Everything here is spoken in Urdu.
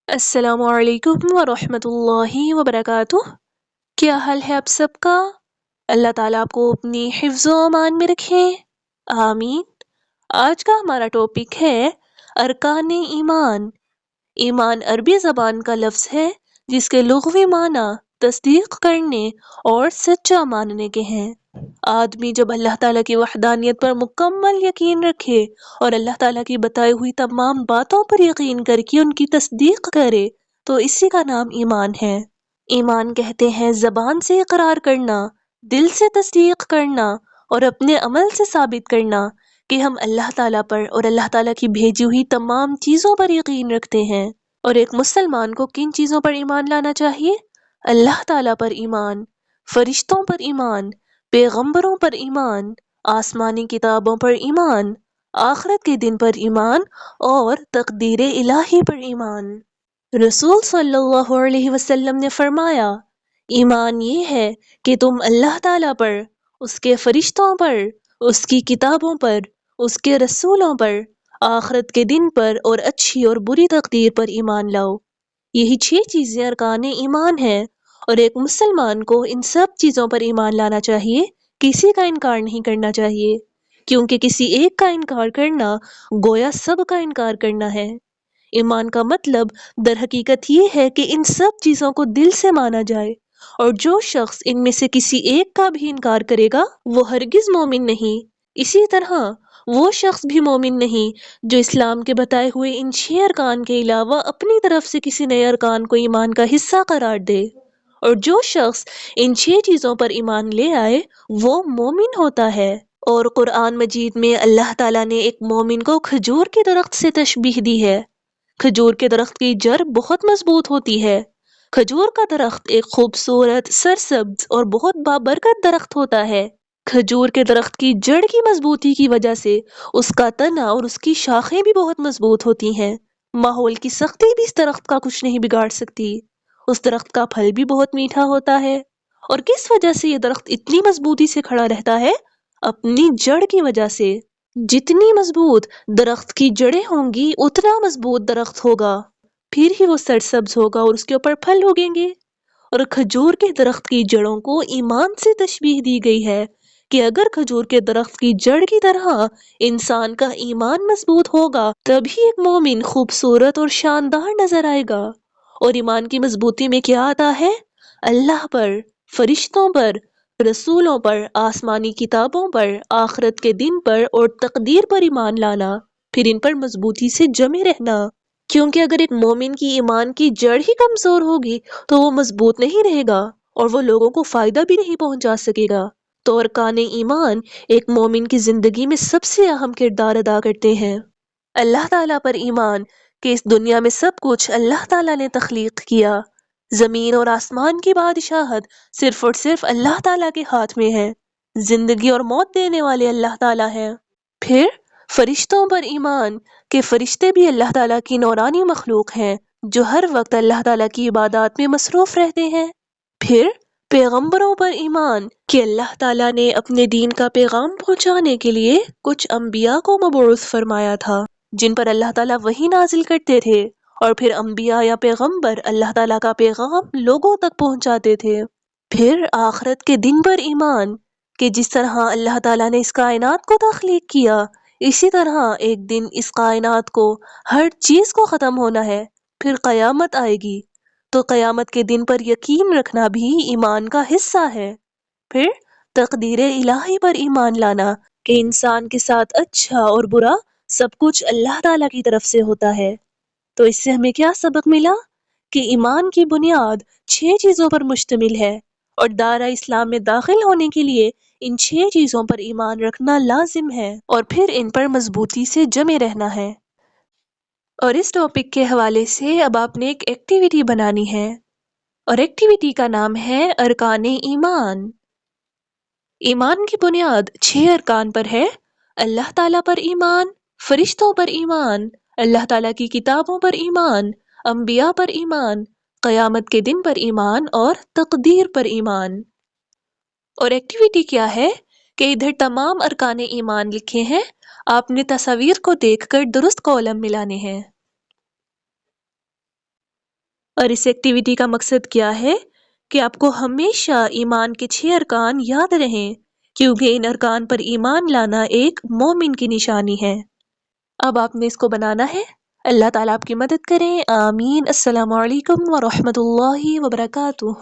السلام علیکم ورحمۃ اللہ وبرکاتہ۔ کیا حال ہے آپ سب کا؟ اللہ تعالیٰ آپ کو اپنی حفظ و امان میں رکھے، آمین۔ آج کا ہمارا ٹاپک ہے ارکان ایمان۔ ایمان عربی زبان کا لفظ ہے جس کے لغوی معنی تصدیق کرنے اور سچا ماننے کے ہیں۔ آدمی جب اللہ تعالیٰ کی وحدانیت پر مکمل یقین رکھے اور اللہ تعالیٰ کی بتائی ہوئی تمام باتوں پر یقین کر کے ان کی تصدیق کرے تو اسی کا نام ایمان ہے۔ ایمان کہتے ہیں زبان سے اقرار کرنا، دل سے تصدیق کرنا اور اپنے عمل سے ثابت کرنا کہ ہم اللہ تعالیٰ پر اور اللہ تعالیٰ کی بھیجی ہوئی تمام چیزوں پر یقین رکھتے ہیں۔ اور ایک مسلمان کو کن چیزوں پر ایمان لانا چاہیے؟ اللہ تعالیٰ پر ایمان، فرشتوں پر ایمان، پیغمبروں پر ایمان، آسمانی کتابوں پر ایمان، آخرت کے دن پر ایمان اور تقدیر الہی پر ایمان۔ رسول صلی اللہ علیہ وسلم نے فرمایا، ایمان یہ ہے کہ تم اللہ تعالیٰ پر، اس کے فرشتوں پر، اس کی کتابوں پر، اس کے رسولوں پر، آخرت کے دن پر اور اچھی اور بری تقدیر پر ایمان لاؤ۔ یہی 6 چیزیں ارکان ایمان ہیں اور ایک مسلمان کو ان سب چیزوں پر ایمان لانا چاہیے، کسی کا انکار نہیں کرنا چاہیے، کیونکہ کسی ایک کا انکار کرنا گویا سب کا انکار کرنا ہے۔ ایمان کا مطلب در حقیقت یہ ہے کہ ان سب چیزوں کو دل سے مانا جائے، اور جو شخص ان میں سے کسی ایک کا بھی انکار کرے گا وہ ہرگز مومن نہیں۔ اسی طرح وہ شخص بھی مومن نہیں جو اسلام کے بتائے ہوئے ان 6 ارکان کے علاوہ اپنی طرف سے کسی نئے ارکان کو ایمان کا حصہ قرار دے، اور جو شخص ان 6 چیزوں پر ایمان لے آئے وہ مومن ہوتا ہے۔ اور قرآن مجید میں اللہ تعالیٰ نے ایک مومن کو کھجور کے درخت سے تشبیہ دی ہے۔ کھجور کے درخت کی جڑ بہت مضبوط ہوتی ہے۔ کھجور کا درخت ایک خوبصورت، سرسبز اور بہت بابرکت درخت ہوتا ہے۔ کھجور کے درخت کی جڑ کی مضبوطی کی وجہ سے اس کا تنا اور اس کی شاخیں بھی بہت مضبوط ہوتی ہیں۔ ماحول کی سختی بھی اس درخت کا کچھ نہیں بگاڑ سکتی۔ اس درخت کا پھل بھی بہت میٹھا ہوتا ہے۔ اور کس وجہ سے یہ درخت اتنی مضبوطی سے کھڑا رہتا ہے؟ اپنی جڑ کی وجہ سے۔ جتنی مضبوط درخت کی جڑیں ہوں گی اتنا مضبوط درخت ہوگا، پھر ہی وہ سرسبز ہوگا اور اس کے اوپر پھل اگیں گے۔ اور کھجور کے درخت کی جڑوں کو ایمان سے تشبیہ دی گئی ہے کہ اگر کھجور کے درخت کی جڑ کی طرح انسان کا ایمان مضبوط ہوگا تبھی ایک مومن خوبصورت اور شاندار نظر آئے گا۔ اور ایمان کی مضبوطی میں کیا آتا ہے؟ اللہ پر، فرشتوں پر، رسولوں پر، آسمانی کتابوں پر، آخرت کے دن پر اور تقدیر پر ایمان لانا، پھر ان پر مضبوطی سے جمے رہنا۔ کیونکہ اگر ایک مومن کی ایمان کی جڑ ہی کمزور ہوگی تو وہ مضبوط نہیں رہے گا اور وہ لوگوں کو فائدہ بھی نہیں پہنچا سکے گا۔ تو ارکان ایمان ایک مومن کی زندگی میں سب سے اہم کردار ادا کرتے ہیں۔ اللہ تعالیٰ پر ایمان کہ اس دنیا میں سب کچھ اللہ تعالیٰ نے تخلیق کیا۔ زمین اور آسمان کی بادشاہت صرف اور صرف اللہ تعالیٰ کے ہاتھ میں ہے۔ زندگی اور موت دینے والے اللہ تعالیٰ ہیں۔ پھر فرشتوں پر ایمان کہ فرشتے بھی اللہ تعالیٰ کی نورانی مخلوق ہیں جو ہر وقت اللہ تعالیٰ کی عبادات میں مصروف رہتے ہیں۔ پھر پیغمبروں پر ایمان کہ اللہ تعالیٰ نے اپنے دین کا پیغام پہنچانے کے لیے کچھ انبیاء کو مبعوث فرمایا تھا جن پر اللہ تعالیٰ وحی نازل کرتے تھے، اور پھر انبیاء یا پیغمبر اللہ تعالیٰ کا پیغام لوگوں تک پہنچاتے تھے۔ پھر آخرت کے دن پر ایمان کہ جس طرح اللہ تعالیٰ نے اس کائنات کو تخلیق کیا اسی طرح ایک دن اس کائنات کو ہر چیز کو ختم ہونا ہے، پھر قیامت آئے گی، تو قیامت کے دن پر یقین رکھنا بھی ایمان کا حصہ ہے۔ پھر تقدیر الہی پر ایمان لانا کہ انسان کے ساتھ اچھا اور برا سب کچھ اللہ تعالیٰ کی طرف سے ہوتا ہے۔ تو اس سے ہمیں کیا سبق ملا؟ کہ ایمان کی بنیاد 6 چیزوں پر مشتمل ہے، اور دائرہ اسلام میں داخل ہونے کے لیے ان 6 چیزوں پر ایمان رکھنا لازم ہے اور پھر ان پر مضبوطی سے جمے رہنا ہے۔ اور اس ٹاپک کے حوالے سے اب آپ نے ایک ایکٹیویٹی بنانی ہے، اور ایکٹیویٹی کا نام ہے ارکان ایمان۔ ایمان کی بنیاد 6 ارکان پر ہے: اللہ تعالیٰ پر ایمان، فرشتوں پر ایمان، اللہ تعالیٰ کی کتابوں پر ایمان، انبیاء پر ایمان، قیامت کے دن پر ایمان اور تقدیر پر ایمان۔ اور ایکٹیویٹی کیا ہے کہ ادھر تمام ارکان ایمان لکھے ہیں، آپ نے تصاویر کو دیکھ کر درست کالم ملانے ہیں۔ اور اس ایکٹیویٹی کا مقصد کیا ہے کہ آپ کو ہمیشہ ایمان کے 6 ارکان یاد رہیں، کیونکہ ان ارکان پر ایمان لانا ایک مومن کی نشانی ہے۔ اب آپ نے اس کو بنانا ہے۔ اللہ تعالیٰ آپ کی مدد کریں، آمین۔ السلام علیکم ورحمۃ اللہ وبرکاتہ۔